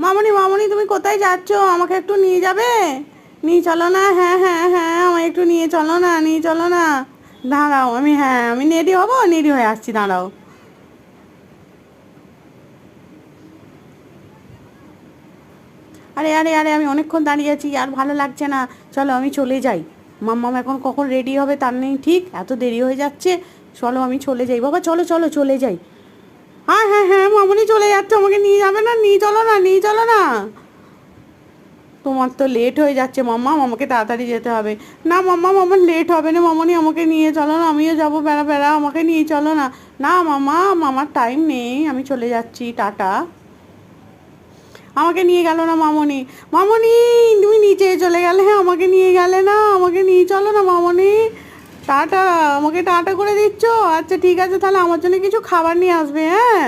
মামনি মামনি তুমি কোথায় যাচ্ছ? আমাকে একটু নিয়ে যাবে? নিয়ে চলো না। হ্যাঁ হ্যাঁ হ্যাঁ, আমায় একটু নিয়ে চলো না, নিয়ে চলো না। দাঁড়াও, আমি রেডি হবো, রেডি হয়ে আসছি, দাঁড়াও। আরে আরে আরে, আমি অনেকক্ষণ দাঁড়িয়ে আছি, আর ভালো লাগছে না। চলো আমি চলে যাই। মাম্মাম এখন কখন রেডি হবে তার নেই ঠিক, এত দেরি হয়ে যাচ্ছে। চলো আমি চলে যাই বাবা, চলো চলো চলে যাই। হ্যাঁ হ্যাঁ হ্যাঁ, মামনি চলে যাচ্ছে, আমাকে নিয়ে যাবে না? নিয়ে চলো না, নিয়ে চলো না। তোমার তো লেট হয়ে যাচ্ছে মাম্মা, আমাকে তাড়াতাড়ি যেতে হবে। না মাম্মা, আমার লেট হবে না, মামনি আমাকে নিয়ে চলো না, আমিও যাবো বেড়া বেড়া, আমাকে নিয়ে চলো না। না মামা, আমার টাইম নেই, আমি চলে যাচ্ছি, টাটা। আমাকে নিয়ে গেল না মামনি। মামনি, তুমি নিচে চলে গেলে, হ্যাঁ আমাকে নিয়ে গেলে না, আমাকে নিয়ে চলো না মামনি। টাটা, আমাকে টাটা করে দিচ্ছ? আচ্ছা ঠিক আছে, তাহলে আমার জন্য কিছু খাবার নিয়ে আসবে, হ্যাঁ।